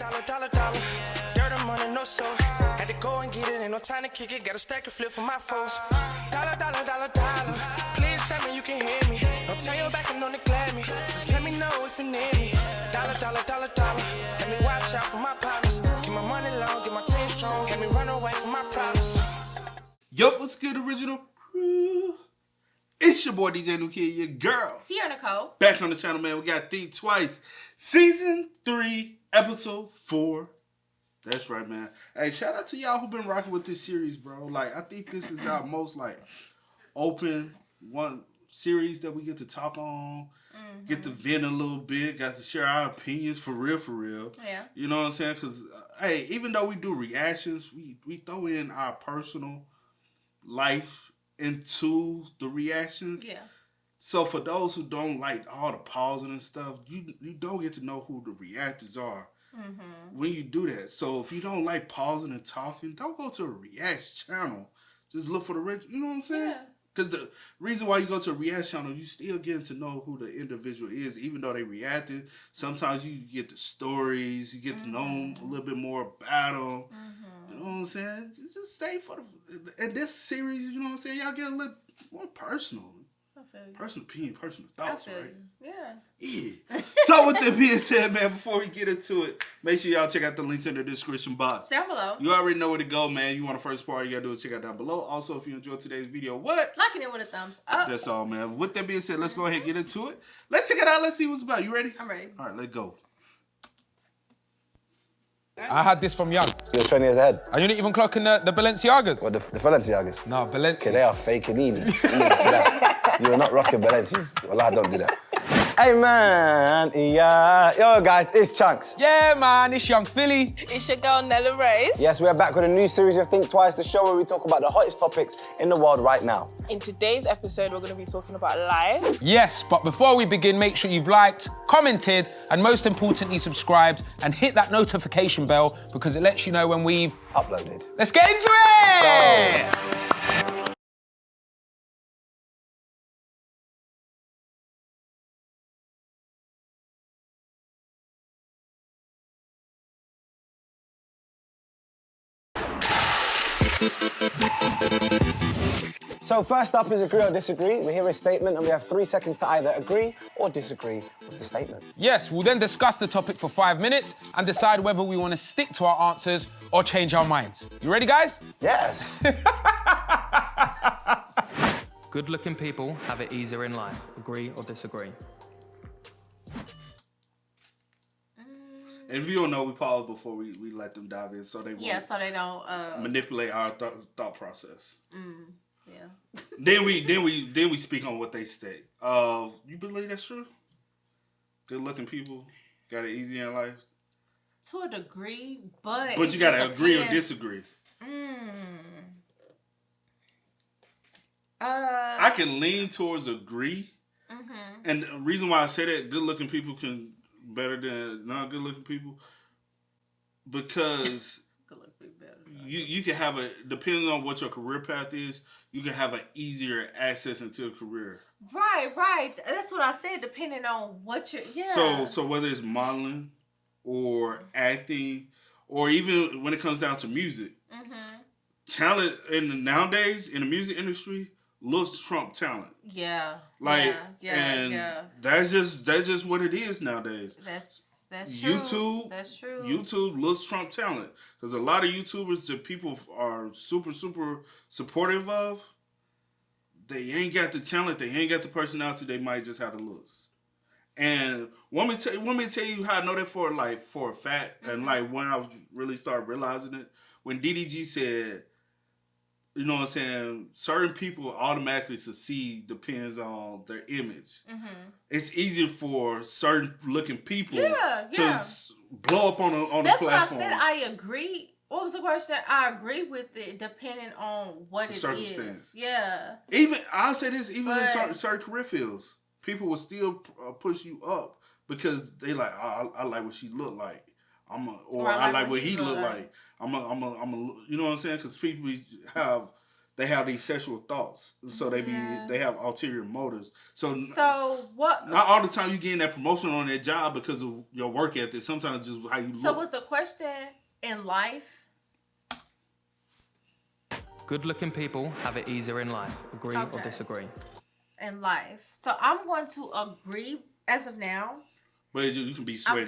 dollar. Dirt and money, no soul. Had to go and get it, ain't no time to kick it. Got a stack of flip for my foes. Dollar. Please tell me you can hear me. Don't turn your back and don't neglect me. Just let me know if you need me. Dollar. Let me watch out for my partners. Keep my money long, get my team strong. Let me run away from my problems. Yo, what's good, original crew? It's your boy DJ New Kid, your girl. Sierra Nicole. Back on the channel, man. We got Think Twice. Season 3, Episode 4. That's right, man. Hey, shout out to y'all who been rocking with this series, bro. Like, I think this is our most, open one series that we get to talk on. Get to vent a little bit. Got to share our opinions for real. Yeah. You know what I'm saying? Because, hey, even though we do reactions, we throw in our personal life into the reactions. Yeah. So for those who don't like all the pausing and stuff, you don't get to know who the reactors are when you do that. So if you don't like pausing and talking, don't go to a react channel. Just look for the you know what I'm saying? Yeah. Because the reason why you go to a react channel, you still getting to know who the individual is, even though they reacted. Sometimes you get the stories, you get to know them a little bit more about them. You know what I'm saying? Just stay for the... In this series, you know what I'm saying? Y'all get a little more personal. Personal opinion, personal thoughts, right? Yeah. So with that being said, man, before we get into it, make sure y'all check out the links in the description box. Down below. You already know where to go, man. You want the first part, you gotta do it, check out down below. Also, if you enjoyed today's video, what? Liking it with a thumbs up. That's all, man. With that being said, let's go ahead and get into it. Let's check it out. Let's see what's about. You ready? I'm ready. All right, let's go. I had this from young. You're 20 years ahead. Are you not even clocking the Balenciagas? What, the Balenciagas? No, Balenciagas. Okay, they are faking me. You're not rocking Balenciagas. Well, I don't do that. Hey, man. Yeah. Yo, guys, it's Chunks. Yeah, man, it's young Philly. It's your girl, Nella Ray. Yes, we are back with a new series of Think Twice, the show where we talk about the hottest topics in the world right now. In today's episode, we're going to be talking about life. Yes, but before we begin, make sure you've liked, commented, and most importantly, subscribed, and hit that notification bell because it lets you know when we've Uploaded. Let's get into it! So first up is agree or disagree. We hear a statement and we have 3 seconds to either agree or disagree with the statement. Yes, we'll then discuss the topic for 5 minutes and decide whether we want to stick to our answers or change our minds. You ready, guys? Yes. Good-looking people have it easier in life. Agree or disagree? And if you don't know, we pause before we let them dive in so they won't So they don't manipulate our thought process. Yeah. Then we speak on what they state. You believe that's true? Good looking people got it easy in life. To a degree, but you gotta agree or disagree. I can lean towards agree, and the reason why I say that good looking people can better than non good looking people because you can have depending on what your career path is, you can have an easier access into a career. Right. That's what I said, depending on what you're, So whether it's modeling or acting or even when it comes down to music, talent nowadays in the music industry looks trump talent. Yeah. That's just what it is nowadays. That's true. YouTube looks trump talent because a lot of YouTubers that people are super supportive of, they ain't got the talent, they ain't got the personality, they might just have the looks. And want me to tell you how I know that for a fact, and when I really started realizing it, when DDG said, you know what I'm saying, certain people automatically succeed depends on their image. It's easier for certain looking people to blow up on the That's platform. That's what I said. I agree. What was the question? I agree with it depending on what it is. Yeah. I'll say this, even in certain career fields, people will still push you up because they like, I like what she look like. I like what he look like. I'm a, you know what I'm saying? Because people have they have these sexual thoughts, so they have ulterior motives. So what? Not all the time you getting that promotion on that job because of your work ethic. Sometimes just how you look. So what's the question in life? Good-looking people have it easier in life. Agree or disagree? In life. So I'm going to agree as of now. But you can be swayed.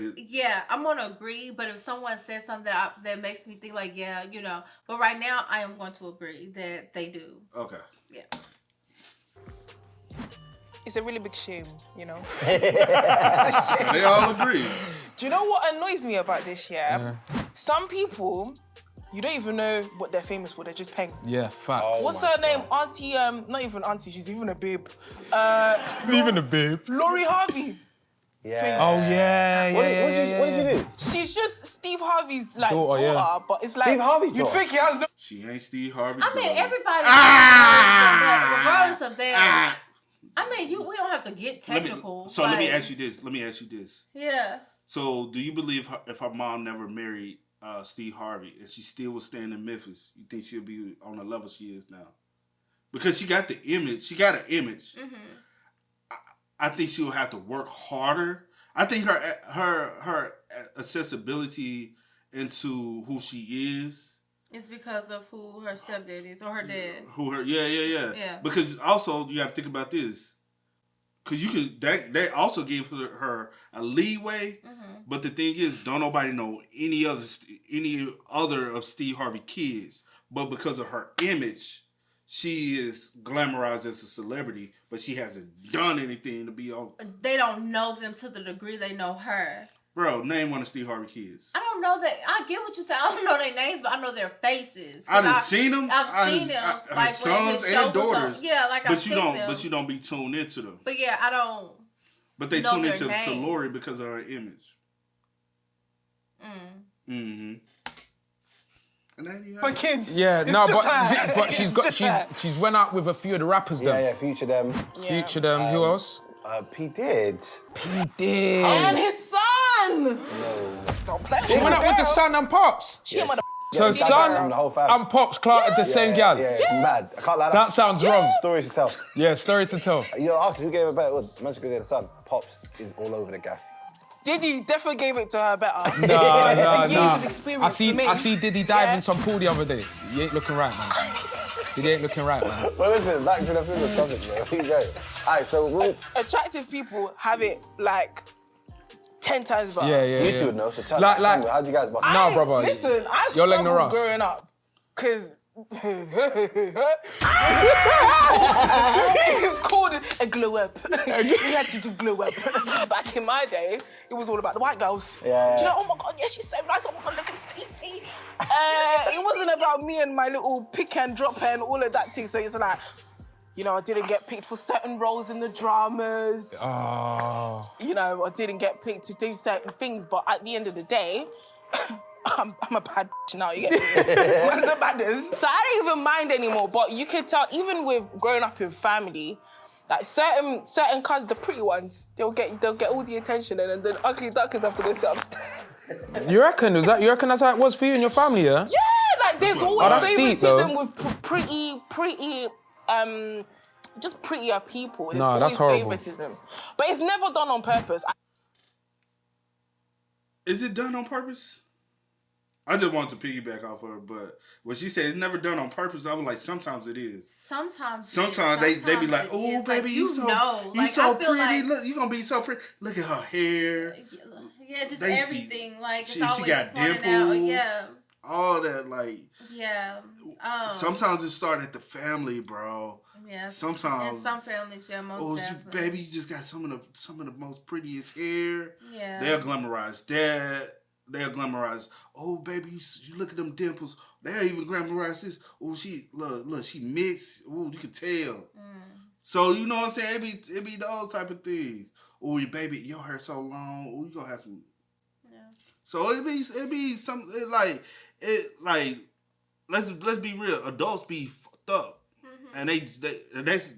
I'm going to agree. But if someone says something that makes me think like, yeah, you know. But right now, I am going to agree that they do. Okay. Yeah. It's a really big shame, you know. So they all agree. Do you know what annoys me about this? Some people, you don't even know what they're famous for. They're just paying. Yeah, facts. What's her name? Auntie. Not even auntie. She's even a babe. She's even a babe. Lori Harvey. Yeah. Oh yeah. What did she do? She's just Steve Harvey's daughter, but it's like Steve Harvey's you'd daughter? think he has no. She ain't Steve Harvey. I mean, everybody. Regardless of that. I mean, we don't have to get technical. Let me ask you this. Yeah. So, do you believe if her mom never married Steve Harvey and she still was staying in Memphis, you think she'll be on the level she is now? Because she got the image. She got an image. Mm-hmm. I think she'll have to work harder. I think her accessibility into who she is. It's because of who her stepdad is or her dad. Yeah. Because also you have to think about this. Because you can that also gave her a leeway. Mm-hmm. But the thing is, don't nobody know any other of Steve Harvey kids. But because of her image, she is glamorized as a celebrity, but she hasn't done anything to be on. They don't know them to the degree they know her. Bro, name one of Steve Harvey kids. I don't know that. I get what you're saying. I don't know their names, but I know their faces. I've seen them. I've seen them. Like sons and daughters. Yeah, like I've seen them. But you don't be tuned into them. But yeah, I don't. But they tune into to Lori because of her image. Mm-hmm. For kids. Yeah, but she's went out with a few of the rappers though. Yeah, Future them. Who else? P did. And his son. No. Don't play with She went out with the son and Pops. So son and Pops clarted the same gal. Yeah, mad. I can't lie. That sounds wrong. Stories to tell. Yeah, stories to tell. You're asking who gave her better? Manchester gave the son. Pops is all over the gaff. Diddy definitely gave it to her better. No. Years of experience for me. I see Diddy dive in some pool the other day. He ain't looking right, man. Diddy ain't looking right, man. Well, listen, back to the film topic, man. Here you go. All right, so attractive people have it like 10 times better. Yeah. You two would know. So tell Like- me, how do you guys bust? Nah, brother. Listen, I You're letting struggled the growing up because it's called a glow up. We had to do glow up. Back in my day, it was all about the white girls. Yeah. Do you know, oh my God, yeah, she's so nice. Oh my God, look at Stacey. It wasn't about me and my little pick and drop and all of that thing. So it's like, you know, I didn't get picked for certain roles in the dramas. Oh. You know, I didn't get picked to do certain things. But at the end of the day, I'm a bad bitch now, you get me? Man's the baddest. So I don't even mind anymore, but you can tell, even with growing up in family, like certain cousins, the pretty ones, they'll get all the attention, and then ugly ducklings have to go sit upstairs. You reckon that's how it was for you and your family, yeah? Yeah, like there's always that's deep, favoritism with pretty, just prettier people. There's always that's horrible. favoritism. But it's never done on purpose. Is it done on purpose? I just wanted to piggyback off her, but when she said it's never done on purpose, I was like, sometimes it is. Sometimes they be like, oh, baby, like, you so pretty. Like, look, you gonna be so pretty. Look at her hair. Yeah, just They everything. Like, it's she always got pointed dimples. out. Yeah. All that, like. Yeah. Sometimes it started at the family, bro. Yeah. Sometimes. In some families, yeah, most definitely. Baby, you just got some of the most prettiest hair. Yeah. They'll glamorize that. They'll glamorize. Oh, baby, you look at them dimples. They'll even glamorize this. Oh, she look, she mixed. Oh, you can tell. So you know what I'm saying? It be those type of things. Oh, your baby, your hair so long. Oh, you gonna have some. Yeah. So it be some like let's be real. Adults be fucked up, and that's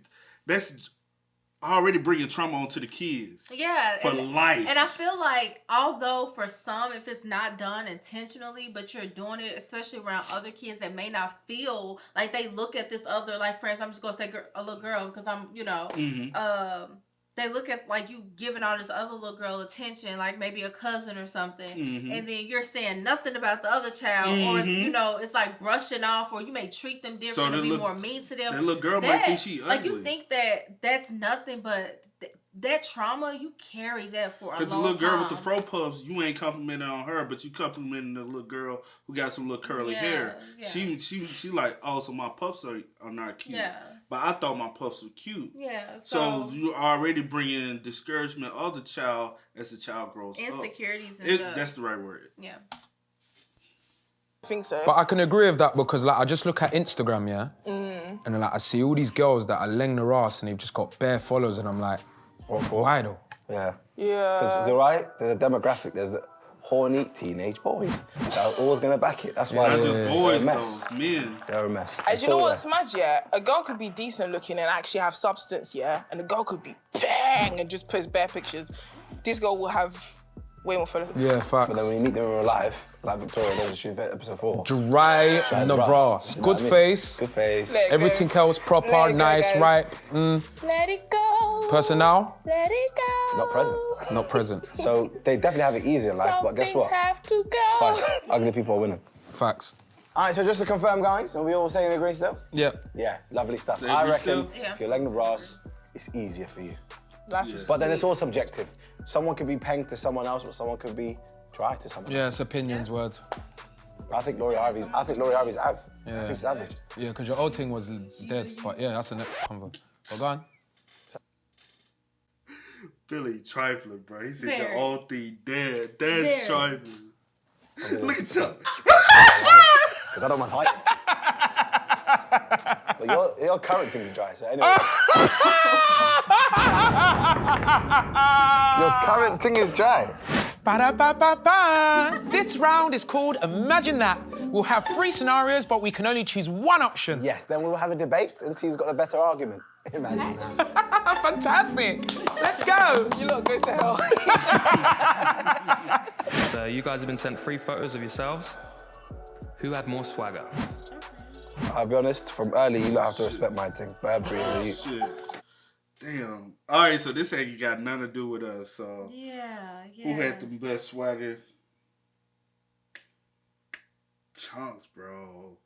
already bringing trauma onto the kids. Yeah. For life. And I feel like, although for some, if it's not done intentionally, but you're doing it, especially around other kids that may not feel like they look at this other, like, friends, I'm just going to say a little girl because I'm, they look at like you giving all this other little girl attention, like maybe a cousin or something, and then you're saying nothing about the other child, or it's like brushing off, or you may treat them different or be more mean to them. That little girl might think she ugly. Like you think that's nothing, but that trauma, you carry that for a long time. Because the little girl with the fro puffs, you ain't complimenting on her, but you complimenting the little girl who got some little curly hair. Yeah. She like, oh, so my puffs are not cute. Yeah. But I thought my puffs were cute. Yeah. So you're already bringing discouragement of the child as the child grows up. Insecurities and stuff. That's the right word. Yeah. I think so. But I can agree with that because, like, I just look at Instagram, yeah? And then, like, I see all these girls that are laying their ass and they've just got bare followers and I'm like, why though? Yeah. Yeah. Because you're right, there's a demographic, there's horny teenage boys. They're always going to back it. That's why not just boys, they're a mess. though, men. They're a mess. And you know what's mad, yeah? A girl could be decent looking and actually have substance, yeah? And a girl could be bang and just post bare pictures. This girl will have way more followers. Yeah, facts. But then when you meet them in real life, like Victoria, those are shooting episode 4. Dry no brass. Good face. Good face. Everything else proper, nice, guys. right. Let it go. Personnel? Let it go. Not present. Not present. So they definitely have it easier in life, but guess what? Have to go. Fine. Ugly people are winning. Facts. All right, so just to confirm, guys, are we all saying agree still? Yeah. Yeah, lovely stuff. They I agree reckon still? if you're legging the brass, it's easier for you. Life is But then it's all subjective. Someone could be peng to someone else, but someone could be dry to someone else. Yeah, it's opinions, words. I think Laurie Harvey's av. Yeah. I think she's average. Yeah, because your old thing was dead. But yeah, that's the next convo. But go on. Billy trifling, bro. He said Very. your old thing dead. That's trifling. Look at you. Because I don't mind fighting. But your current thing is dry, so anyway. Your current thing is dry. Ba-da-ba-ba-ba. This round is called Imagine That. We'll have 3 scenarios, but we can only choose one option. Yes, then we'll have a debate and see who's got the better argument. Imagine that. Fantastic. Let's go. You look good to hell. So you guys have been sent 3 photos of yourselves. Who had more swagger? I'll be honest, from early, you don't have to respect my thing. Burberry is you. Shit. Damn. All right, so this ain't got nothing to do with us. So Yeah. who had the best swagger? Chunks, bro.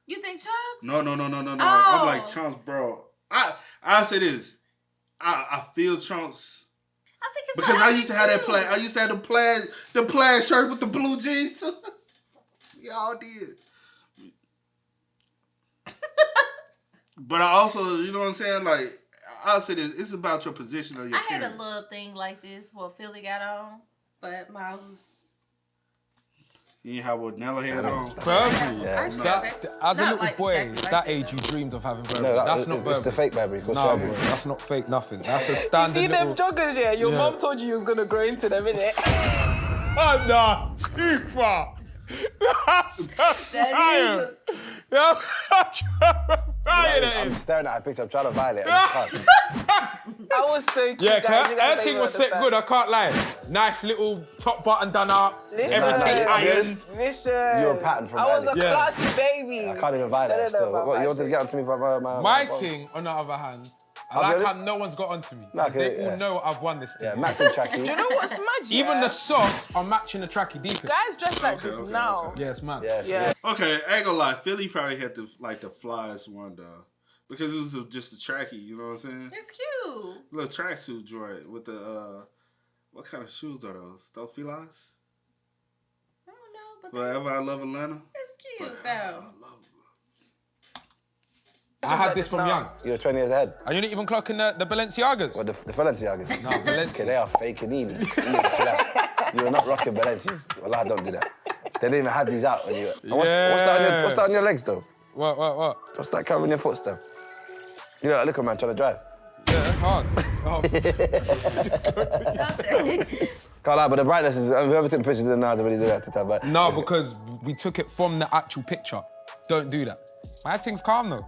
You think Chunks? No. Oh. I'm like Chunks, bro. I say this. I feel Chunks. I think it's Because I used to have that plaid. I used to have the plaid shirt with the blue jeans too. Y'all did. But I also, you know what I'm saying? Like, I'll say this, it's about your position or your I had a appearance. little thing like this what Philly got on, but mine was... You didn't have what Nella had on? Burberry. Yeah. As a Not little like boy, exactly like that that, age, though. you dreamed of having Burberry. No, That's not it's Burberry. the fake Burberry. It's called No, Burberry. bro, that's not fake nothing. That's a You standard see little... them joggers, yeah? Your Yeah. mum told you was going to grow into them, innit? Oh, no, too far. That's That is... I'm staring at her picture, I'm trying to violate it. I just can't. I was so cute. Yeah, guys, you guys her don't thing even was set understand. good, I can't lie. Nice little top button done up, Listen, everything no, ironed. Listen. You're a pattern from I was a early. Yeah. classy baby. I can't even violate it I don't know still. about What, you that want to get onto me about my My thing, on the other hand, I I'll be like how honest- no one's got onto me. No, 'Cause they yeah. all know I've won this thing. Yeah, Max and Tracky. Do you know what's mad? Even yeah? the socks are matching the tracky deep. guys dress like Okay, this okay, now. okay. Yes, man. Yes, Yeah. Okay, I ain't gonna lie. Philly probably had the flyest one, though. Because it was just a tracky, you know what I'm saying? It's cute. Little tracksuit joint with the, what kind of shoes are those? Those Filas? I don't know, but Forever I Love Atlanta? it's cute, though. I love I had like this this from now. young. You're 20 years ahead. Are you not even clocking the Balenciagas? What, the Balenciagas? No, Balenciagas. Okay, they are faking in. You're not rocking Balenciagas. Well, I don't do that. They didn't even have these out. When you, and what's that on your legs, though? What? What's that covering your foot, though? You know, look at man trying to drive. Yeah, hard. Oh. Can't lie, but the brightness is, whoever took the picture didn't know how to really do that to time, but... No, because we took it from the actual picture. Don't do that. My thing's calm, though.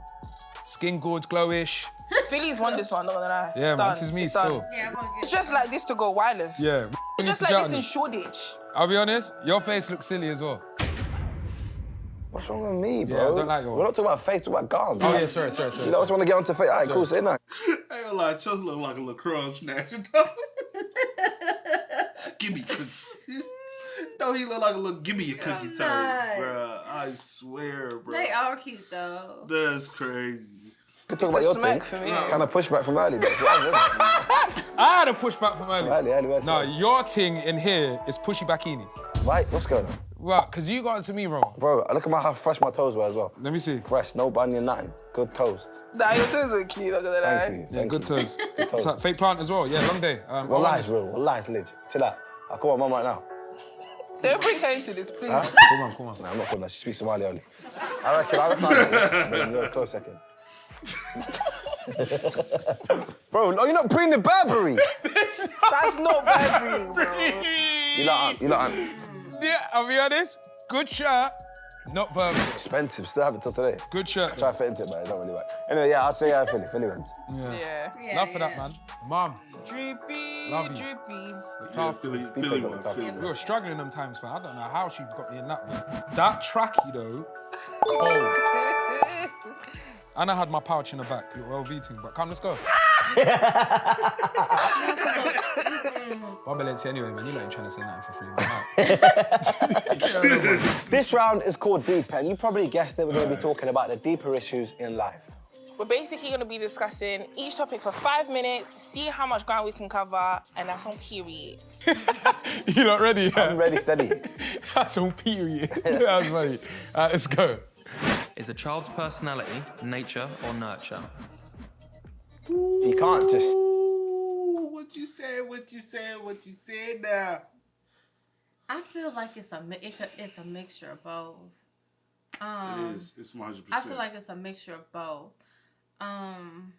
Skin gorge, glowish. Philly's won this one, not gonna lie. Yeah, It's man, done. this is me It's done. still. Yeah, I'm gonna It's get just like this to go wireless. Yeah. It's just like this in Shoreditch. I'll be honest, your face looks silly as well. What's wrong with me, bro? Yeah, I don't like your We're not talking about face, talking about gums. Oh, yeah, sorry. You know, I just want to get onto face. All right, cool, say that. I ain't gonna lie, Chelsea look like a little crumb snatcher, though. Give me cookies. No, he look like a little give me your cookies type, bruh. I swear, bro. They are cute though. That's crazy. Talk about your thing. for me. Kind of pushback from early, but I had a pushback from earlier. early. No, your thing in here is pushy bakini. Right, what's going on? Well, because you got it to me wrong. Bro, look at how fresh my toes were as well. Let me see. Fresh, no bunion, nothing. Good toes. Nah, your toes were cute, look at that. Thank you. Yeah, thank good you. toes. Good toes. So, fake plant as well. Yeah, long day. Well, lies real. Well, lies legit. Chill out. I'll call my mum right now. Don't bring her into this, please. Huh? Come on. Nah, I'm not calling her. She speaks Somali only. I reckon. No, close second. Bro, no, you're not bringing the Burberry. That's not Burberry, bro. You like Aunt. Yeah, I'll be honest. Good shirt, not Burberry. Expensive. Still have it till today. Good shirt. Try to fit into it, but it don't really work. Anyway, yeah, I'd say Philly wins. Yeah. Love for that, man. Mom, Drippy, Love you. drippy. tough. Philly People one. got Philly tough. We one. were struggling them times, fam. I don't know how she got me in that, man. That trackie, though, cold. And I had my pouch in the back, little LV thing, but come, let's go. Balenciaga anyway, man. You ain't trying to say nothing for free, man. This round is called Deep, and you probably guessed it. We're going to be talking about the deeper issues in life. We're basically going to be discussing each topic for 5 minutes, see how much ground we can cover, and that's on period. You not ready? I'm ready, steady. That's on period. That was funny. Let's go. Is a child's personality nature or nurture? You can't just... Ooh, what you said now. I feel like it's a mixture of both. It is. It's 100%. I feel like it's a mixture of both. I'm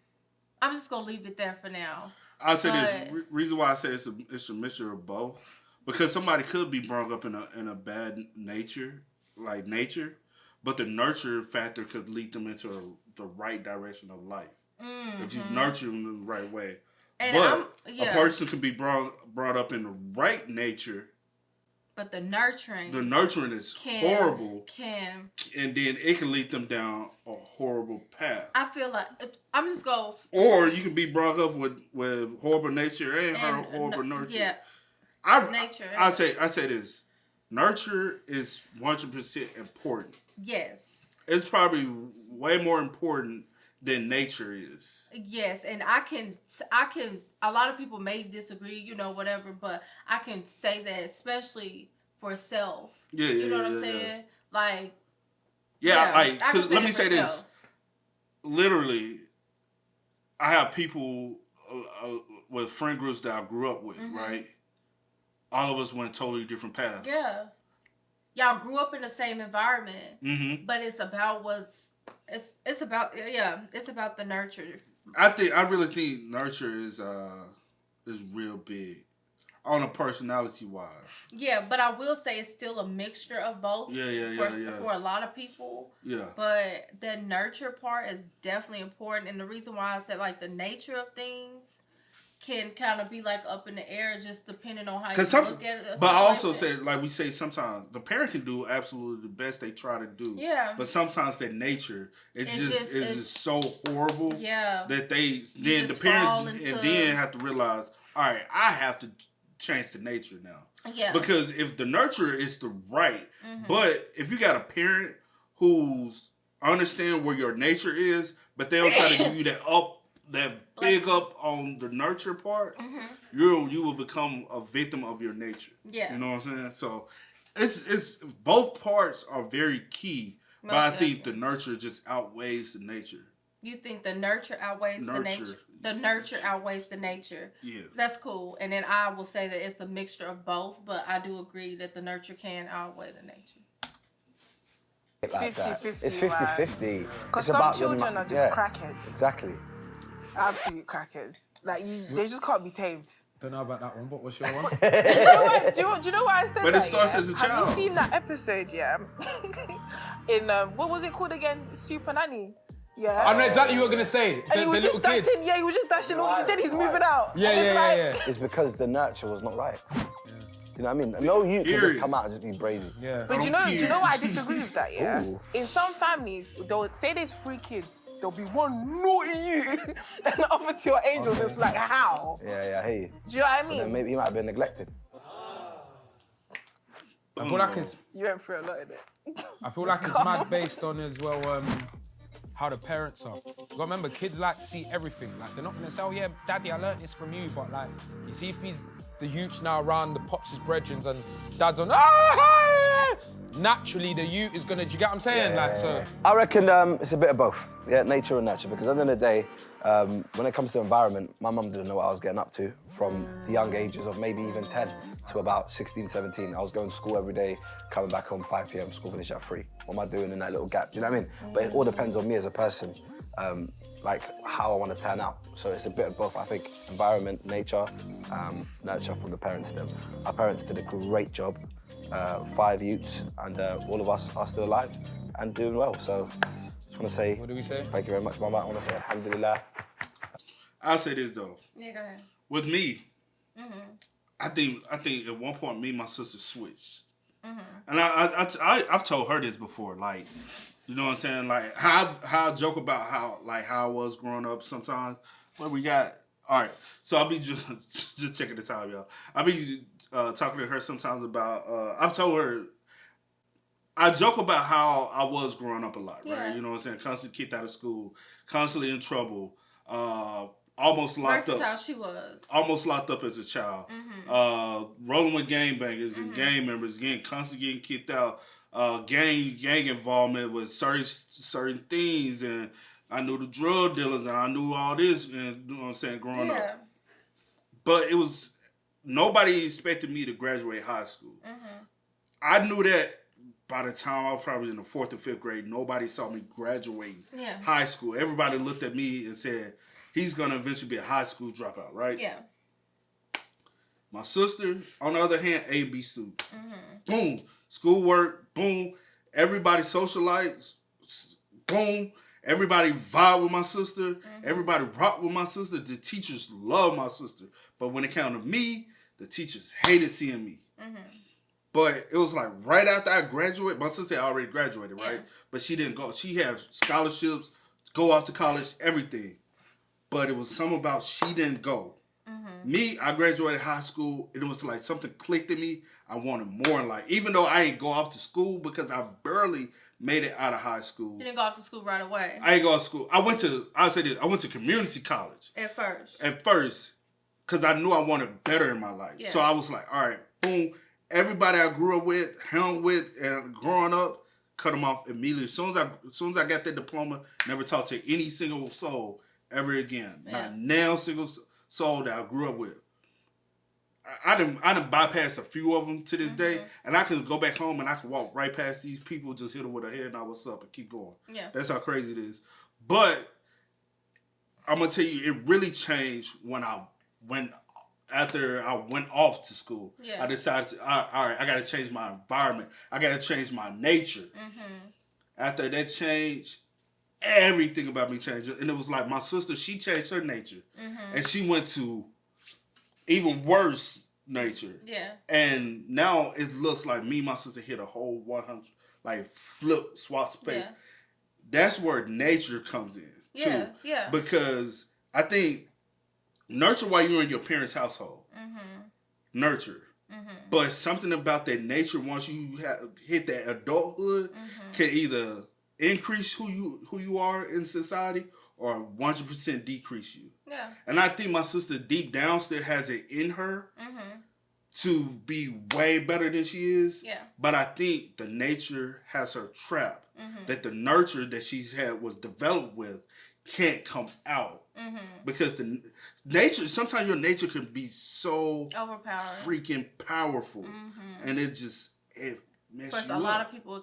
just gonna leave it there for now. I'll say this. Reason why I say it's a mixture of both, because somebody could be brought up in a bad nature, but the nurture factor could lead them into the right direction of life. If you nurture them in the right way. And But a person could be brought up in the right nature. But the nurturing is horrible. And then it can lead them down a horrible path. I feel like I'm just going. Or you can be brought up with horrible nature and horrible nurture. Yeah. I say this. Nurture is 100% important. Yes. It's probably way more important than nature is. Yes, and I can. A lot of people may disagree, whatever, but I can say that, especially for self. Yeah, you know what I'm yeah. saying? Like. Cause let me say this. Literally, I have people with friend groups that I grew up with, right? All of us went totally different paths. Yeah. Y'all grew up in the same environment, but it's about it's about the nurture. I really think nurture is real big on a personality wise. Yeah, but I will say it's still a mixture of both. For a lot of people. Yeah. But the nurture part is definitely important, and the reason why I said like the nature of things can kind of be like up in the air, just depending on how you look at it. But I also say, like we say, sometimes the parent can do absolutely the best they try to do. Yeah. But sometimes that nature is just so horrible. Yeah. That the parents then have to realize, all right, I have to change the nature now. Yeah. Because if the nurture is the right, but if you got a parent who's understand where your nature is, but they don't try to give you that big up on the nurture part, you will become a victim of your nature. Yeah. You know what I'm saying? So it's both parts are very key, but I think the nurture just outweighs the nature. You think the nurture outweighs the nature? The nurture outweighs the nature. Yeah. That's cool. And then I will say that it's a mixture of both, but I do agree that the nurture can outweigh the nature. Like 50-50. It's 50-50. Because some children are just crackheads. Exactly. Absolute crackers. Like, they just can't be tamed. Don't know about that one, but what's your one? Do you know why I said that? But it starts as a child. Have you seen that episode, in, what was it called again? Super Nanny? Yeah. I know exactly what you're gonna say. And he was just little kid. dashing. Yeah, he was just dashing. He said he's moving out. Yeah, And it's like, yeah. It's because the nurture was not right. You know what I mean? No, you can just come out and just be brazy. Yeah. But do you know why I disagree with that, yeah? Ooh. In some families, they'll say there's 3 kids, there'll be one naughty you, and the other 2 are angels. It's like, how? Yeah, I hear you. Do you know what I But mean? then maybe he might have been neglected. I feel like it's You went through a lot of it. I feel like it's mad based on as well how the parents are. You gotta remember, kids like to see everything. Like they're not gonna say, oh yeah, daddy, I learned this from you, but like, you see if he's the youths now around the pops' brethrens and dad's on, naturally the youth is gonna, do you get what I'm saying? So. I reckon it's a bit of both. Yeah, nature and nurture, because at the end of the day, when it comes to environment, my mum didn't know what I was getting up to from the young ages of maybe even 10 to about 16, 17. I was going to school every day, coming back home 5 p.m, school finish at 3. What am I doing in that little gap? Do you know what I mean? But it all depends on me as a person, like how I want to turn out. So it's a bit of both. I think environment, nature, nurture from the parents. Our parents did a great job. 5 youths, and all of us are still alive and doing well. So just want to say, What do we say? Thank you very much, Mama. I want to say alhamdulillah. I'll say this though. Yeah, go ahead. With me, I think at one point me and my sister switched, and I've told her this before, like, you know what I'm saying, like how I joke about how I was growing up sometimes. What we got? All right, so I'll be just checking this out, y'all. I'll be talking to her sometimes about. I've told her. I joke about how I was growing up a lot, right? You know what I'm saying? Constantly kicked out of school, constantly in trouble, almost locked Versus up. how she was. Almost locked up as a child. Rolling with gangbangers and gang members, constantly getting kicked out. Gang involvement with certain things, and I knew the drug dealers, and I knew all this, and you know what I'm saying, growing up. But it was, nobody expected me to graduate high school. I knew that by the time I was probably in the 4th or 5th grade, nobody saw me graduating high school. Everybody looked at me and said, he's going to eventually be a high school dropout, right? Yeah. My sister, on the other hand, A, B student. Boom. Schoolwork, boom. Everybody socialized, boom. Everybody vibe with my sister. Everybody rock with my sister. The teachers love my sister. But when it came to me, the teachers hated seeing me. But it was like right after I graduated, my sister had already graduated, right? But she didn't go. She had scholarships, go off to college, everything. But it was something about she didn't go. Me, I graduated high school, and it was like something clicked in me. I wanted more in life. Even though I ain't go off to school because I barely made it out of high school. You didn't go off to school right away. I ain't go to school. I went to community college. At first. At first, because I knew I wanted better in my life. Yeah. So I was like, all right, boom. Everybody I grew up with, hung with, and growing up, cut them off immediately. As soon as I got that diploma, never talked to any single soul ever again. Not now single soul that I grew up with. I didn't bypass a few of them to this day, and I can go back home and I can walk right past these people, just hit them with a head nod, what's up, and keep going. Yeah. That's how crazy it is. But I'm gonna tell you, it really changed after I went off to school. Yeah. I decided, all right, I got to change my environment. I got to change my nature. After that change, everything about me changed. And it was like my sister, she changed her nature. And she went to even worse nature. Yeah. And now it looks like me and my sister hit a whole 100, like swap space. Yeah. That's where nature comes in, too. Yeah. Because I think nurture while you're in your parents' household. Nurture. But something about that nature, once you hit that adulthood, can either increase who you are in society or 100% decrease you. Yeah. And I think my sister deep down still has it in her to be way better than she is. Yeah. But I think the nature has her trapped. That the nurture that she's had was developed with can't come out. Because the nature, sometimes your nature can be so freaking powerful. And it messes Plus, you a up. lot of people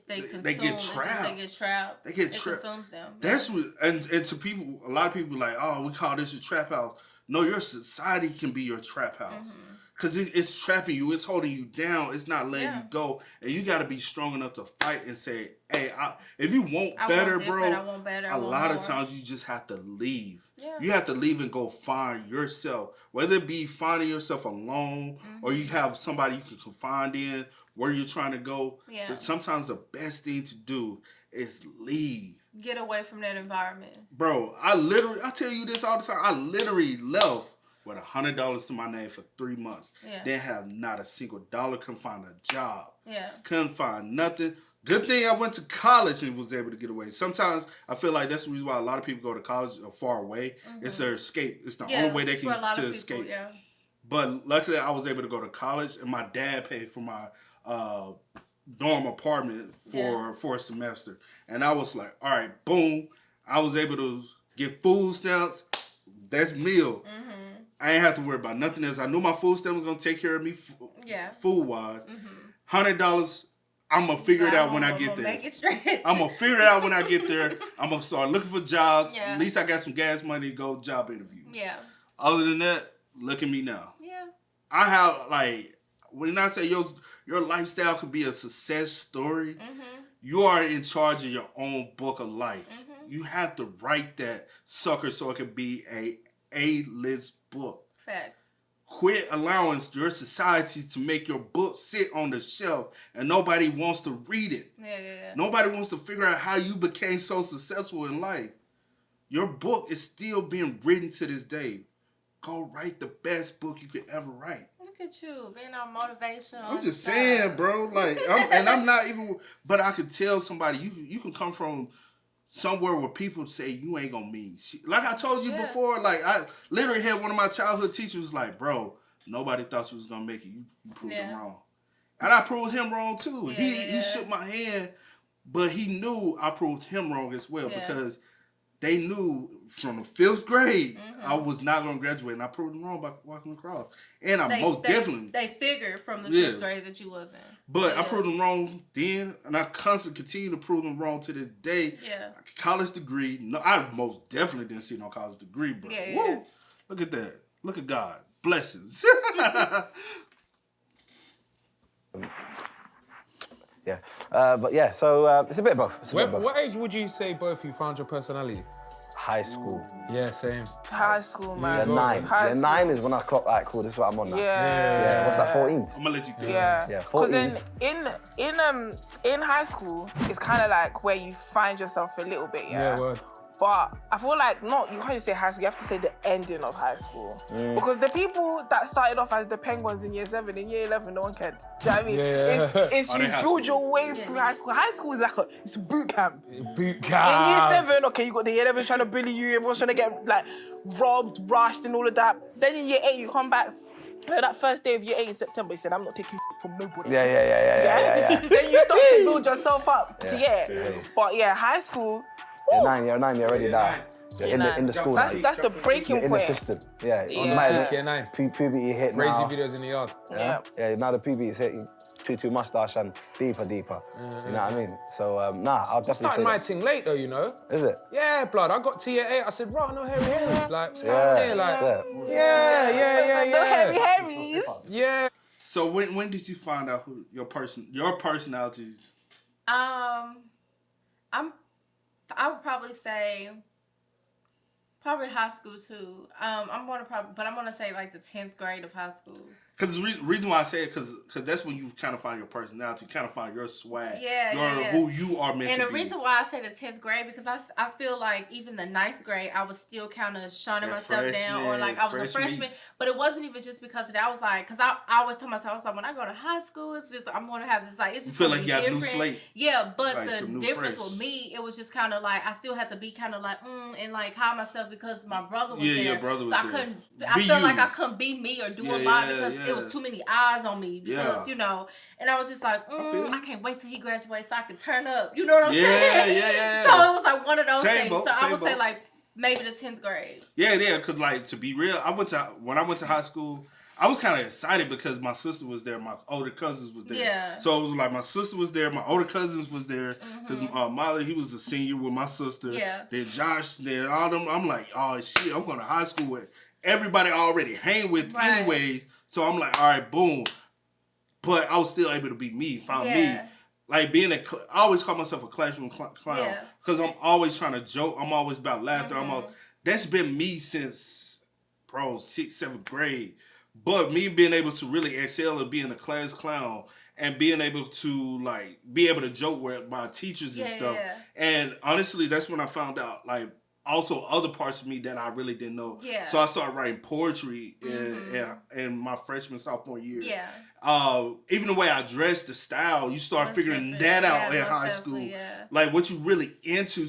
they get trapped. It consumes them. That's what, and to people, a lot of people like, oh, we call this a trap house. No, your society can be your trap house. Because it's trapping you. It's holding you down. It's not letting Yeah. you go. And you got to be strong enough to fight and say, hey, if you want I better, want bro, different, I want better, I a want lot of more. times you just have to leave. Yeah. You have to leave and go find yourself. Whether it be finding yourself alone or you have somebody you can confide in where you're trying to go. Yeah. But sometimes the best thing to do is leave. Get away from that environment. Bro, I tell you this all the time. I literally left with $100 to my name for 3 months. Yeah. Didn't have not a single dollar. Couldn't find a job. Yeah. Couldn't find nothing. Good thing I went to college and was able to get away. Sometimes I feel like that's the reason why a lot of people go to college far away. It's their escape. It's the only way they can for a lot of escape. people, yeah. But luckily I was able to go to college and my dad paid for my dorm apartment for a semester. And I was like, all right, boom. I was able to get food stamps. That's meal. I ain't have to worry about nothing else. I knew my food stamp was going to take care of me food-wise. $100, I'm going to figure it out when I get there. Make it stretch. I'm going to figure it out when I get there. I'm going to start looking for jobs. Yeah. At least I got some gas money to go job interview. Yeah. Other than that, look at me now. Yeah. I have, like, when I say your lifestyle could be a success story, you are in charge of your own book of life. You have to write that sucker so it can be a A-list book. Facts. Quit allowing your society to make your book sit on the shelf and nobody wants to read it. Yeah. Nobody wants to figure out how you became so successful in life. Your book is still being written to this day. Go write the best book you could ever write. Look at you being on motivation. I'm just saying, bro. Like, I'm not even. But I could tell somebody you can come from somewhere where people say you ain't gonna mean shit. Like I told you before. Like I literally had one of my childhood teachers like, bro, nobody thought you was gonna make it. You proved them wrong, and I proved him wrong too. He shook my hand, but he knew I proved him wrong as well because they knew from the 5th grade I was not going to graduate, and I proved them wrong by walking across. And I definitely... They figured from the 5th grade that you wasn't. But I proved them wrong then, and I constantly continue to prove them wrong to this day. Yeah. College degree. No, I most definitely didn't see no college degree, but woo, look at that. Look at God. Blessings. Yeah, but yeah, so it's a bit of both. What age would you say both of you found your personality? High school. Yeah, same. High school, man. Yeah, 9. High Yeah, school. 9 is when I clocked, like, cool, this is what I'm on now. Yeah. What's that, 14? I'm going to let you do it. Yeah. Yeah, Because then 14. in high school, it's kind of like where you find yourself a little bit, Yeah, word. But I feel like you can't just say high school, you have to say the ending of high school. Because the people that started off as the penguins in year 7, in year 11, no one cared. Do you know what I mean? Yeah. It's Are you they high build school? your way through high school. High school is like it's a boot camp. Boot In camp. year 7, okay, you got the year 11 trying to bully you, everyone's trying to get like robbed, rushed and all of that. Then in year 8, you come back. That first day of year 8 in September, he said, I'm not taking from nobody. Yeah. Then you start to build yourself up to But yeah, high school, Year 9, you're already there. You're in the school. that's the breaking You're in the point. system. Yeah. It doesn't Yeah. matter. Year 9. Puberty hit Crazy now. videos in the yard. Yeah. Now the puberty is hitting. Tutu mustache and deeper. You know what I mean? So, I'll definitely Started say my that. thing late though, you know. Is it? Yeah, blood. I got to year 8. I said, right, no hairy hairies. Like, what's going Yeah, on here? Like, that's it. yeah. No hairy hairies. Yeah. So when did you find out who your personalities? I would probably say high school too. I'm gonna say like the 10th grade of high school. Because the reason why I say it, because that's when you kind of find your personality, kind of find your swag, who you are meant to be. And the reason why I say the 10th grade, because I feel like even the 9th grade, I was still kind of shining myself down, or like I was a freshman. But it wasn't even just because of that. I was like, because I always tell myself, I was like, when I go to high school, it's just, I'm going to have this, like, it's just you feel gonna like be you got a new different. slate. Yeah, but Like, the some new difference fresh. with me, it was just kind of like, I still had to be kind of like, and like hide myself because my brother was Yeah, there. your brother was so I there. couldn't, Be I felt like you. I couldn't be me or do a Yeah, lot yeah, because yeah. it was too many eyes on me because, Yeah. you know, and I was just like, feel I can't wait till he graduates so I can turn up. You know what I'm Yeah, saying? yeah. So it was like one of those Same things. boat, So I same would say boat. like maybe the 10th grade. Yeah, because like to be real, when I went to high school, I was kind of excited because my sister was there, my older cousins was there. Yeah. So it was like my sister was there, my older cousins was there, because Molly, he was a senior with my sister. Yeah. Then Josh, then all them. I'm like, oh shit, I'm going to high school with everybody I already hang with Right. anyways. So I'm like, all right, boom. But I was still able to be me, found me. Like being I always call myself a classroom clown because I'm always trying to joke. I'm always about laughter. That's been me since, bro, 6th, 7th grade. But me being able to really excel at being a class clown and being able to like be able to joke with my teachers and stuff. And honestly, that's when I found out like also other parts of me that I really didn't know. So I started writing poetry in my freshman, sophomore year. Even the way I dressed, the style, you start figuring that out in high school. Like what you really into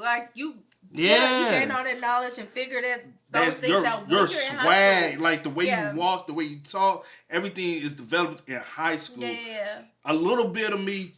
like you gain all that knowledge and figure those things out. Your swag, like the way you walk, the way you talk, everything is developed in high school. A little bit of me,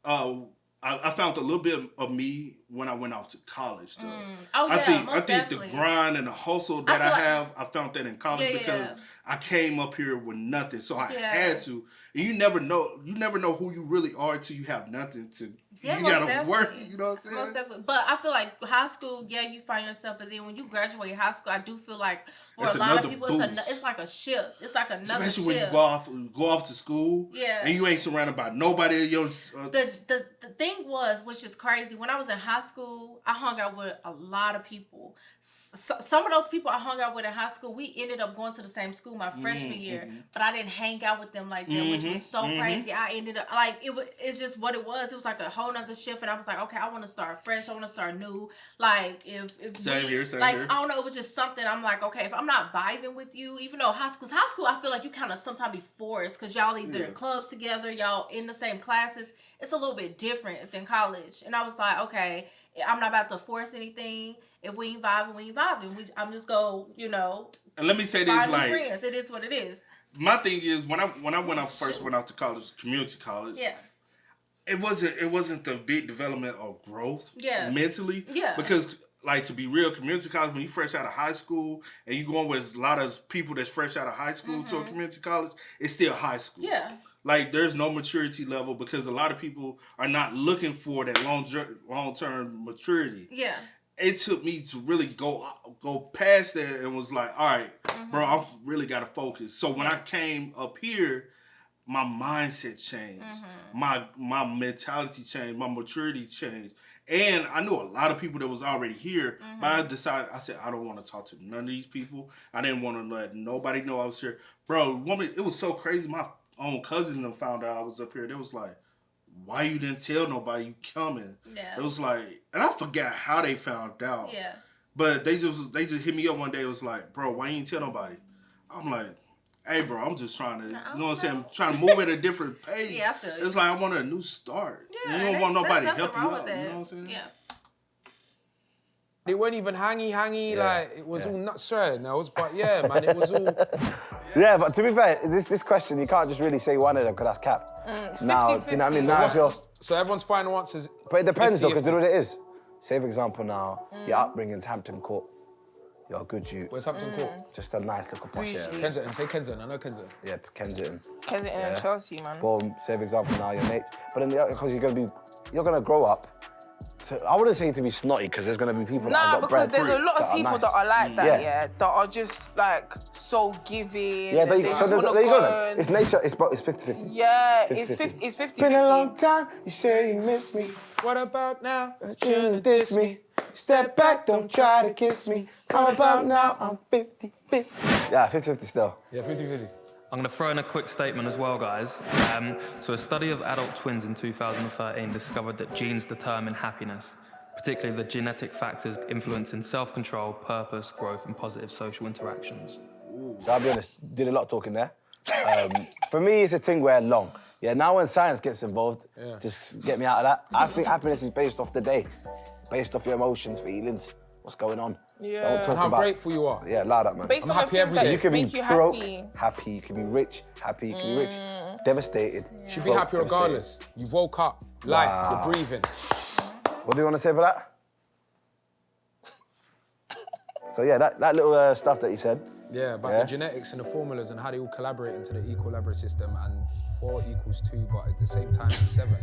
I found a little bit of me when I went out to college, though. I think the grind and the hustle that I found that in college because I came up here with nothing, so I had to. And you never know who you really are until you have nothing to. Yeah, you gotta work. You know what I'm saying? Most definitely. But I feel like high school, you find yourself, but then when you graduate high school, I do feel like for a lot of people, it's like a shift. It's like another shift. Especially when you go off to school, and you ain't surrounded by nobody. The thing was, which is crazy, when I was in high school, I hung out with a lot of people. Some of those people I hung out with in high school, we ended up going to the same school my freshman year, but I didn't hang out with them like that, which was so crazy. I ended up like it's just what it was. It was like a whole nother shift, and I was like, okay, I want to start fresh. I want to start new. Like if same here. I don't know, it was just something. I'm like, okay, if I'm not vibing with you, even though high school, I feel like you kind of sometimes be forced because y'all either in clubs together, y'all in the same classes. It's a little bit different than college, and I was like, okay, I'm not about to force anything. If we ain't vibing, we ain't vibing. I'm just go, And let me say this, like, friends. It is what it is. My thing is when I first went out to college, community college. It wasn't the big development of growth. Mentally. Because like to be real, community college when you fresh out of high school and you going with a lot of people that's fresh out of high school to a community college, it's still high school. Like there's no maturity level because a lot of people are not looking for that long-term maturity. It took me to really go past that and was like, all right, bro, I really got to focus. So when I came up here, my mindset changed. My mentality changed. My maturity changed. And I knew a lot of people that was already here, but I said, I don't want to talk to none of these people. I didn't want to let nobody know I was here. Bro, it was so crazy. My own cousins found out I was up here. They was like, why you didn't tell nobody you coming? It was like, and I forgot how they found out. But they just hit me up one day. It was like, bro, why you didn't tell nobody? I'm like, hey, bro, I'm just trying to, you know what I'm saying? I'm trying to move at a different pace. I feel you. It's like I want a new start. You don't want nobody to help you out. You know what I'm saying? They weren't even hangy, like, it was all not swearing those, but yeah, man, it was all... Yeah, but to be fair, this question, you can't just really say one of them because that's capped. It's now, 50-50. you know what I mean? Now if you're... So everyone's final answers... But it depends though, because you know what it is? Say, for example, now, your upbringing's Hampton Court. You're a good youth. Where's Hampton Court? Just a nice little posh area. Kensington, say Kensington, I know Kensington. Yeah, Kensington. Kensington and Chelsea, man. Boom, say, for example, now, your mate... But then, because you're going to grow up. So I wouldn't say to be snotty because there's going to be people that have got because bread there's a lot of people that are like that, Yeah. that are just like so giving. Yeah, there they you go. just So wanna there you go go then. It's nature, it's 50-50. Yeah, it's 50-50. Been a long time, you say you miss me. What about now? You diss me. Step back, don't try to kiss me. How about now? I'm 50-50. Yeah, 50-50 still. Yeah, 50-50. I'm going to throw in a quick statement as well, guys. So a study of adult twins in 2013 discovered that genes determine happiness, particularly the genetic factors influencing self-control, purpose, growth, and positive social interactions. So I'll be honest, did a lot of talking there. For me, it's a thing where long. Yeah, now when science gets involved, just get me out of that. I think happiness is based off the day, based off your emotions, feelings, what's going on. Yeah. Don't talk And how about, grateful you are. Yeah, allow that, man. Based I'm on happy the things every day. that You can be make you broke, happy. you can be rich, happy, you can be rich, devastated. Should be happy regardless. You woke up, life, you're breathing. What do you want to say for that? So yeah, that little stuff that you said. Yeah, about the genetics and the formulas and how they all collaborate into the equilibrium system, and 4 equals 2, but at the same time it's 7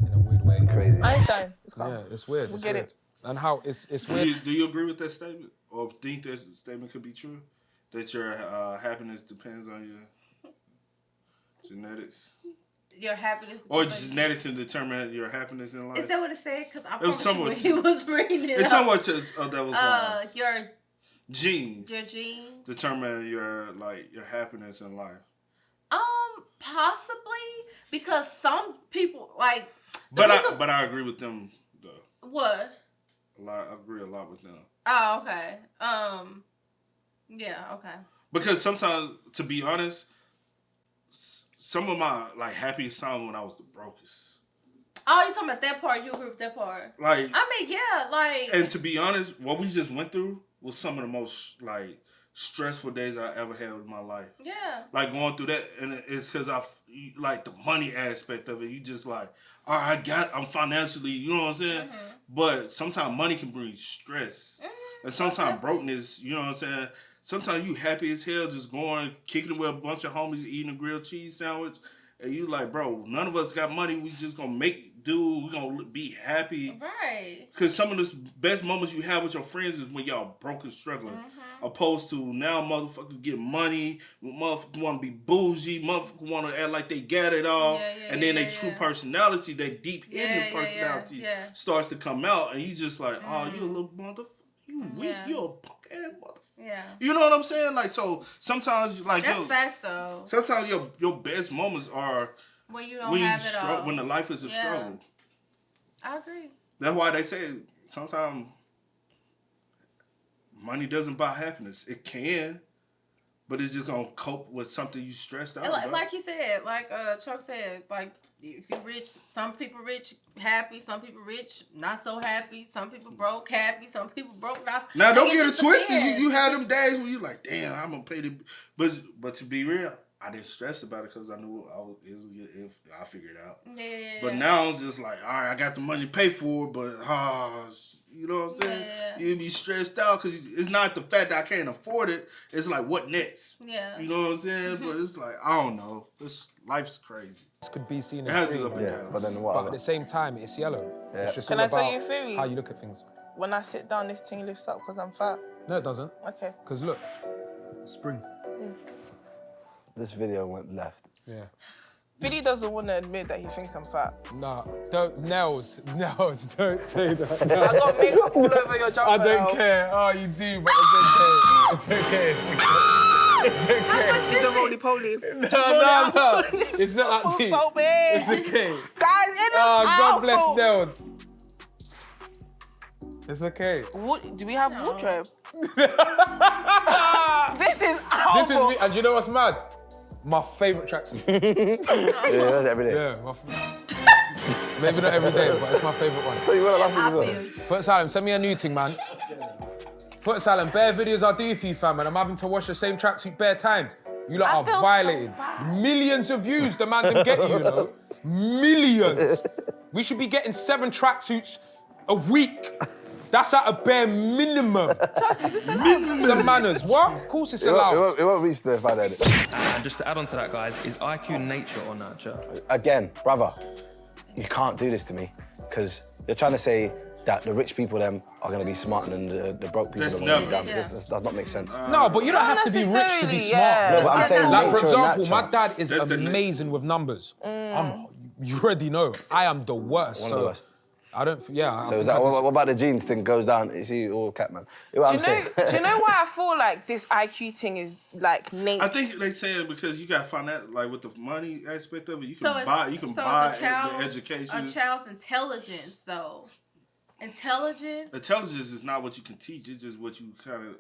in a weird way. Crazy. Einstein. It's calm. Yeah, it's weird. We'll get it. And how it's weird. Do you agree with that statement, or think that statement could be true? That your happiness depends on your Genetics. Your happiness. Or genetics can determine your happiness in life. Is that what it said? Because I was promise when somewhat- he was reading it. It's somewhat to that was your genes. Your genes determine your happiness in life. Possibly because some people like. But I agree with them though. What? I agree a lot with them. Oh, okay. Yeah, okay. Because sometimes, to be honest, some of my happiest times when I was the brokest. Oh, you talking about that part? You agree with that part? Like, I mean, yeah, And to be honest, what we just went through was some of the most stressful days I ever had in my life. Yeah. Going through that, and it's because the money aspect of it. You just all right, I'm financially, you know what I'm saying? Mm-hmm. But sometimes money can bring stress, and sometimes brokenness, you know what I'm saying? Sometimes you happy as hell just going, kicking it with a bunch of homies, eating a grilled cheese sandwich, and you bro, none of us got money. We just gonna make do. We gonna be happy, right? Because some of the best moments you have with your friends is when y'all broke and struggling. Opposed to now, motherfuckers get money, motherfuckers want to be bougie, motherfuckers want to act like they got it all, and then their true personality, their deep hidden personality starts to come out, and you just oh, you a little motherfucker. You weak, you a punk ass motherfucker. Yeah. You know what I'm saying? So sometimes that's facts though. Sometimes your best moments are when you don't have it all. When the life is a struggle. I agree. That's why they say sometimes money doesn't buy happiness. It can, but it's just gonna cope with something you stressed out about. Like he said, Chuck said, if you're rich, some people rich happy, some people rich not so happy, some people broke happy, some people broke not. Now don't get it twisted. You had them days where you damn, I'm gonna pay the. But to be real, I didn't stress about it because I knew if I figured it out. Yeah. But now I'm just all right, I got the money to pay for it, but you know what I'm saying? Yeah. You be stressed out because it's not the fact that I can't afford it. It's what next? Yeah. You know what I'm saying? But it's I don't know. Life's crazy. This could be seen It as has its green, up and downs. But then but at the same time, it's yellow. Yeah. It's just Can all I tell about you a theory? how you look at things. When I sit down, this thing lifts up because I'm fat. No, it doesn't. Okay. Because look, springs. This video went left. Yeah. Billy doesn't want to admit that he thinks I'm fat. Nah, don't say that. I got makeup all over your jumper. I don't now. care. Oh, you do, but it's okay. It's okay. It's a roly-poly. No. It's not that deep. So big. It's okay. Guys, in this God bless outfit. Nels. It's okay. What, do we have wardrobe? This is our This is me, and you know what's mad? My favourite tracksuit. Yeah, that's every day. Yeah, maybe not every day, but it's my favourite one. So you wear it last week as well? Put Salem, send me a new thing, man. Put Salem, bare videos I do for you, fam, and I'm having to wash the same tracksuit bare times. You lot I are feel so violating. bad. Millions of views the man them get you know. Millions. We should be getting 7 tracksuits a week. That's at a bare minimum. The manners. What? Of course it's allowed. It won't reach the 500. And just to add on to that, guys, is IQ nature or nurture? Again, brother, you can't do this to me because you're trying to say that the rich people them are going to be smarter than the broke people. That's that are never- gonna be dumb. This does not make sense. No, but you don't have to be rich to be necessarily, smart. yeah. No, but I'm saying Like, for nature and example, nurture. my dad is That's the amazing with numbers. You already know, I am the worst. One of the worst. I don't, yeah. So is that, what about the genes thing goes down? You see, all cat man. You know what I'm saying? Do you know why I feel like this IQ thing is innate? I think they say it because you got to find that with the money aspect of it, you can So buy it's the education. a child's intelligence, though. Intelligence. Intelligence is not what you can teach. It's just what you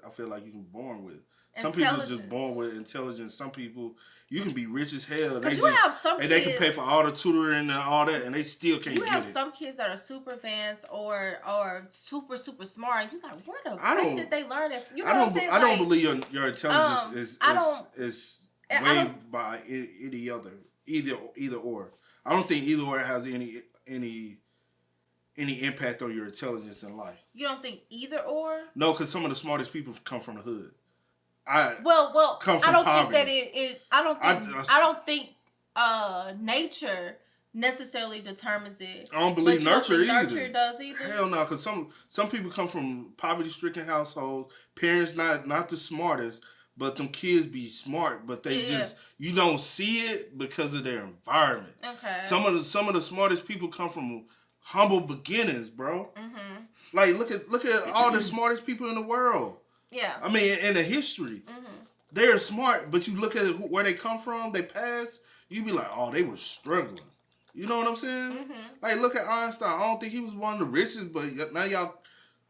I feel like you can born with. Some people are just born with intelligence. Some people, you can be rich as hell. Because you have some and they kids- can pay for all the tutoring and all that, and they still can't You get have it. some kids that are super advanced or super smart, and you're like, where the I heck don't- did they learn it? You know I what I'm don't. saying? I don't Like, believe your intelligence is and I don't- waived by any other either or. I don't think either or has any impact on your intelligence in life. You don't think either or? No, because some of the smartest people come from the hood. Well, come from I don't poverty. think that I don't think nature necessarily determines it. I don't believe But you don't nurture think either. Nurture does either. Hell no, because some people come from poverty-stricken households, parents not the smartest, but them kids be smart, but they you don't see it because of their environment. Okay. Some of the smartest people come from humble beginnings, bro. Mm-hmm. Like look at all the smartest people in the world. Yeah. I mean, in the history, they're smart, but you look at where they come from, they past, you be like, oh, they were struggling. You know what I'm saying? Mm-hmm. Like, look at Einstein. I don't think he was one of the richest, but now y'all,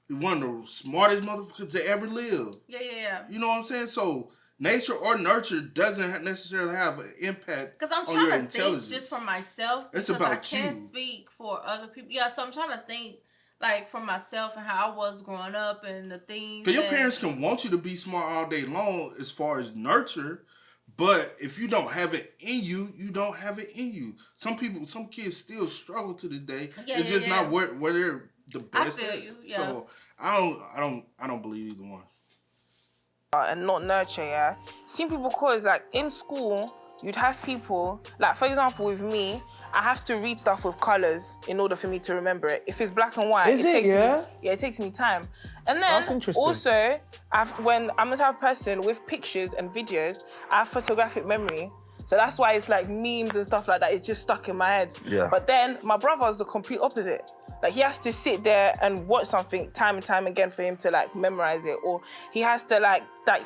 one of the smartest motherfuckers to ever live. Yeah. You know what I'm saying? So, nature or nurture doesn't necessarily have an impact because I'm on your trying to intelligence. think just for myself. It's because about I can't speak for other people. Yeah, so I'm trying to think like for myself and how I was growing up and the things. Because your parents can want you to be smart all day long as far as nurture. But if you don't have it in you, you don't have it in you. Some kids still struggle to this day. It's just not where they're the best. I feel you. Yeah. So I don't believe either one. And not nurture, yeah. Seen people cause like in school, you'd have people like, for example, with me, I have to read stuff with colours in order for me to remember it. If it's black and white, it takes me time. And then That's interesting. also, when I'm the type of person with pictures and videos, I have photographic memory. So that's why it's like memes and stuff like that. It's just stuck in my head. Yeah. But then my brother's the complete opposite. Like he has to sit there and watch something time and time again for him to like memorize it, or he has to like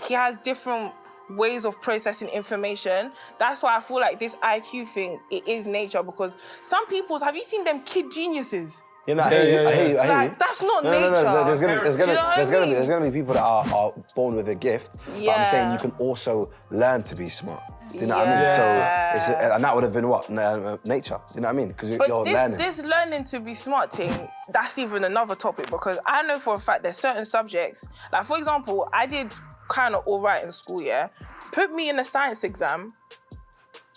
he has different ways of processing information. That's why I feel like this IQ thing, it is nature, because some people, have you seen them kid geniuses? You know, I hear you. Like, that's not nature. No. There's gonna be people that are born with a gift. Yeah. But I'm saying you can also learn to be smart. Do you know what I mean? So and that would have been what? Nature. Do you know what I mean? Because you're learning. This learning to be smart thing, that's even another topic, because I know for a fact there's certain subjects, like for example, I did kind of all right in school, yeah? Put me in a science exam,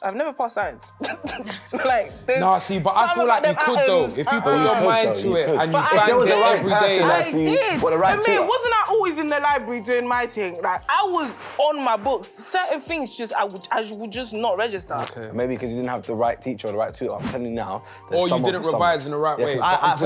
I've never passed science. Like, nah, see, but I feel like you could though. If you put your mind to it and you banged it every day. I did. I mean, wasn't I always in the library doing my thing? Like, I was on my books. Certain things I would just not register. Okay. Maybe because you didn't have the right teacher or the right tutor. I'm telling you now. Or you didn't revise in the right way. I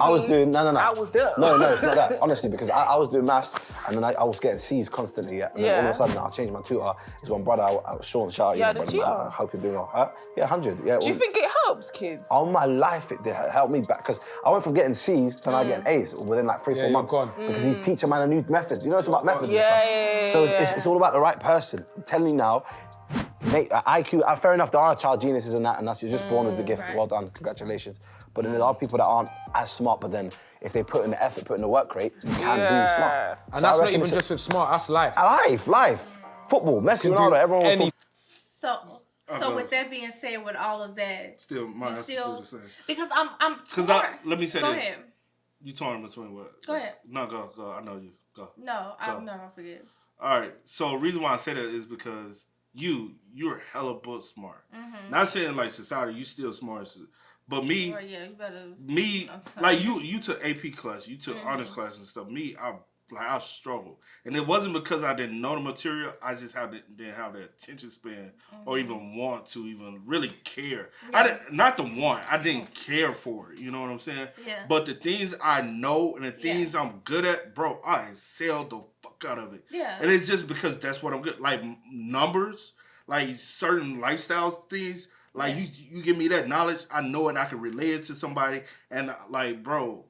was doing no. I was there. No, it's not that. Honestly, because I was doing maths and then I was getting C's constantly. Yeah. And then all of a sudden I changed my tutor. There's one brother. Sean, shout out. Yeah, the tutor. I hope you're doing well. Yeah, 100. Yeah. Do you think it helps kids? All my life, it helped me back, because I went from getting C's to now getting A's within like 3-4 months. Because he's teaching man a new methods. You know, it's about methods and stuff. So it's all about the right person. I'm telling you now, IQ, fair enough, there are child geniuses and that's you're just born with the gift. Right. Well done, congratulations. But then there are people that aren't as smart, but then if they put in the effort, put in the work rate, you can be smart. And so that's not even just with smart, that's life. Life. Football, Messi, Ronaldo, everyone was So with that being said, with all of that, still my answer's still the same. Because I'm because let me say go this. Ahead. You torn between what? Go ahead. No, go. I know you. Go. No, I'm not gonna forget. All right. So the reason why I say that is because you're hella book smart. Mm-hmm. Not saying like society, you still smart, but me. Well, yeah, you better. Me, like you took AP class, you took honors class and stuff. Me, I struggled. And it wasn't because I didn't know the material, I just didn't have the attention span or even want to even really care. Yeah. I didn't care for it, you know what I'm saying? Yeah. But the things I know and the things I'm good at, bro, I excel the fuck out of it. Yeah. And it's just because that's what I'm good. Like numbers, like certain lifestyle things, like you give me that knowledge, I know it, I can relay it to somebody. And like, bro,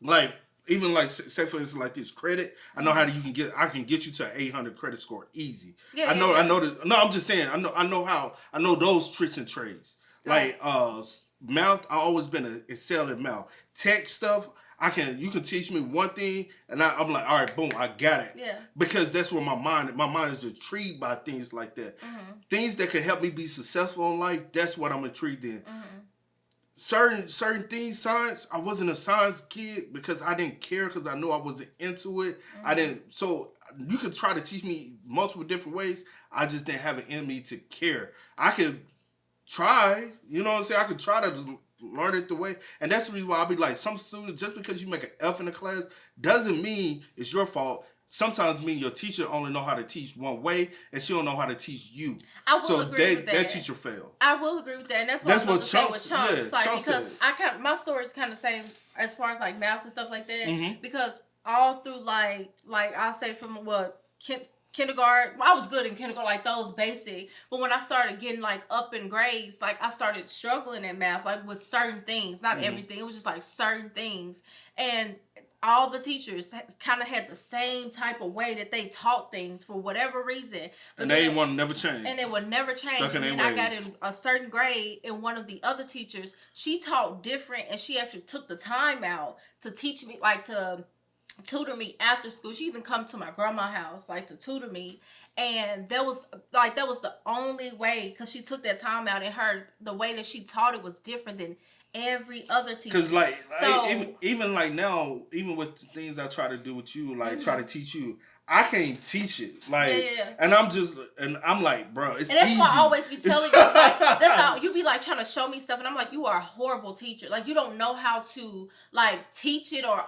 like, even like, say for instance, like this credit, I know I can get you to an 800 credit score easy. Yeah, I know that. No, I'm just saying, I know those tricks and trades. Like math, I always been excel in math. Tech stuff, you can teach me one thing, and I'm like, all right, boom, I got it. Yeah. Because that's where my mind is intrigued by things like that. Mm-hmm. Things that can help me be successful in life, that's what I'm intrigued in. Mm-hmm. Certain things, science, I wasn't a science kid because I didn't care, because I knew I wasn't into it. Mm-hmm. So you could try to teach me multiple different ways. I just didn't have it in me to care. I could try, you know what I'm saying? I could try to just learn it the way. And that's the reason why I'll be like, some students, just because you make an F in the class doesn't mean it's your fault. Sometimes mean your teacher only know how to teach one way, and she don't know how to teach you. I will agree with that. That teacher failed. I will agree with that, and that's what I was saying with Chunks. Yeah, like, because my story is kind of the same as far as like maths and stuff like that. Mm-hmm. Because all through like I'll say from kindergarten. Well, I was good in kindergarten, like those basic. But when I started getting like up in grades, like I started struggling in math, like with certain things, not everything. It was just like certain things. And all the teachers kind of had the same type of way that they taught things for whatever reason. But and they didn't want to never change. And it would never change. Stuck in And then their I got ways. in a certain grade, and one of the other teachers, she taught different, and she actually took the time out to teach me, like to tutor me after school. She even come to my grandma's house, like to tutor me. And that was the only way, because she took that time out, and the way that she taught it was different than every other teacher. Because like So, even like now, even with the things I try to do with you, like try to teach you, I can't teach it. Like, Yeah. and I'm like, bro, it's and that's easy. why I always be telling you, like, that's how you be like trying to show me stuff, and I'm like, you are a horrible teacher. Like, you don't know how to like teach it or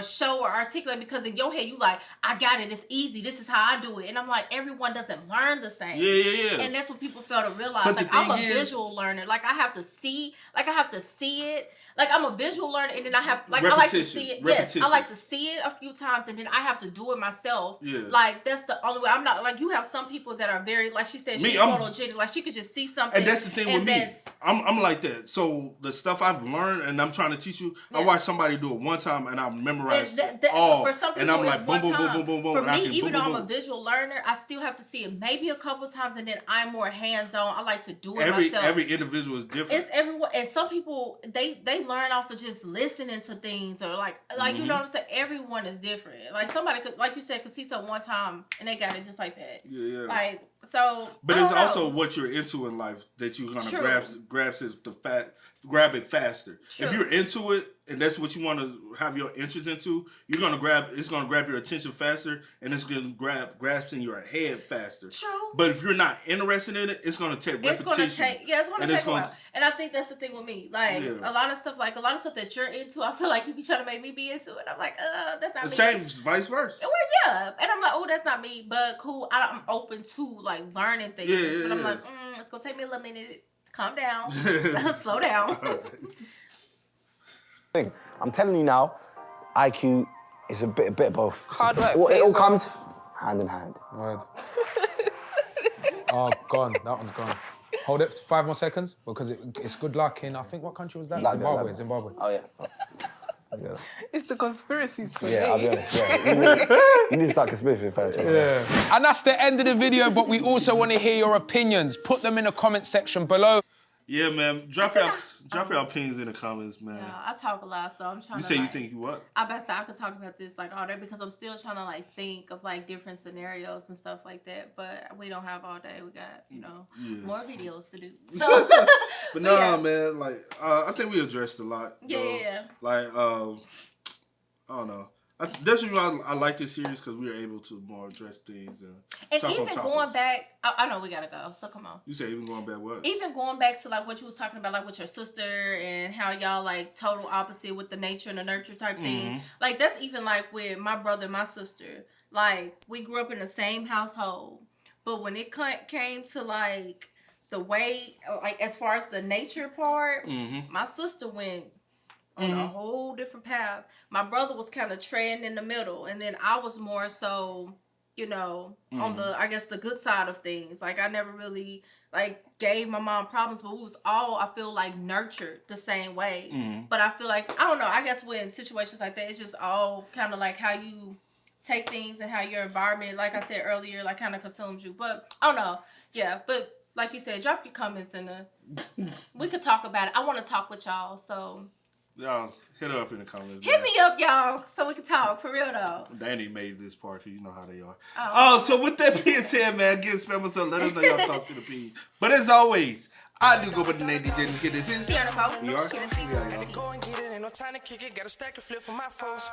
show or articulate, because in your head you like, I got it, it's easy, this is how I do it. And I'm like, everyone doesn't learn the same. Yeah. And that's what people fail to realize. But like, I'm a visual learner. Like, I have to see it. Like, I'm a visual learner, and then I have, like, I like to see it. Yes, I like to see it a few times, and then I have to do it myself. Yeah. Like, that's the only way. I'm not, like, you have some people that are very, like she said, she's photogenic. Like, she could just see something. And that's the thing with me. I'm like that. So the stuff I've learned and I'm trying to teach you, I watch somebody do it one time and I memorize it all. For some people, and I'm it's like, one boom, boom, time. boom, boom, boom, For boom. me, even though I'm a visual learner, I still have to see it maybe a couple times, and then I'm more hands-on. I like to do it myself. Every individual is different. It's everyone, and some people they learn off of just listening to things, or like you know what I'm saying. Everyone is different. Like, somebody could, like you said, could see something one time and they got it just like that. Yeah. Like, so. But it's also what you're into in life that you're gonna grab it faster. True. If you're into it and that's what you want to have your interest into, it's gonna grab your attention faster, and it's gonna grasp in your head faster. True. But if you're not interested in it, it's gonna take repetition. It's gonna take a while. And I think that's the thing with me. Like, a lot of stuff that you're into, I feel like you be trying to make me be into it. I'm like, that's not me. Same, vice versa. Well, yeah. And I'm like, oh, that's not me. But cool, I'm open to like learning things. But I'm like, it's gonna take me a little minute. Calm down. Slow down. I'm telling you now, IQ is a bit of both. Hard work It all pays comes off. hand in hand. Word. Oh, gone. That one's gone. Hold it 5 more seconds, because it's good luck in, I think, what country was that? Latvia. Zimbabwe. Oh, yeah. It's the conspiracies for Yeah, I'll be me. honest. You need to start conspiracy theory. Yeah. And that's the end of the video, but we also want to hear your opinions. Put them in the comment section below. Yeah, man. Drop your opinions in the comments, man. Yeah, I talk a lot, so I'm trying You to. say you think you what? I bet I could talk about this like all day, because I'm still trying to like think of like different scenarios and stuff like that. But we don't have all day. We got more videos to do. So, But nah, man. Like I think we addressed a lot. Yeah. Like I don't know. That's why I like this series, because we are able to more address things and talk even on topics. going back, I know we gotta go. So come on. You say even going back what? Even going back to like what you was talking about, like with your sister and how y'all like total opposite with the nature and the nurture type thing. Like, that's even like with my brother and my sister. Like, we grew up in the same household, but when it came to like the way, like as far as the nature part, my sister went on a whole different path. My brother was kind of treading in the middle, and then I was more so, on the, I guess, the good side of things. Like, I never really like gave my mom problems, but we was all, I feel like, nurtured the same way. But I feel like, I don't know, I guess when situations like that, it's just all kind of like how you take things and how your environment, like I said earlier, like kind of consumes you. But I don't know. Yeah, but like you said, drop your comments in we could talk about it. I want to talk with y'all, so Y'all hit her up in the comments. hit me up, y'all, so we can talk for real though. Danny made this part, you know how they are. So with that being said, man, give spam us up. Let us know y'all thoughts to the P. But as always, I do go by the name DJ and Kid. This is See you on the phone. We are. Kid and C. We are, y'all. Go and get it, ain't no time to kick it. Got a stack of flip for my folks.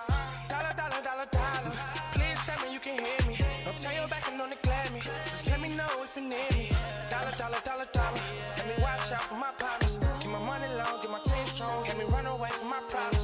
Dollar, dollar, dollar, dollar. Please tell me you can hear me. Don't turn your back and don't neglect me. Just let me know if you need me. Dollar, dollar, dollar, dollar. Let me watch out for my partners. Keep my money long, get my team strong. Let me run away from my problems.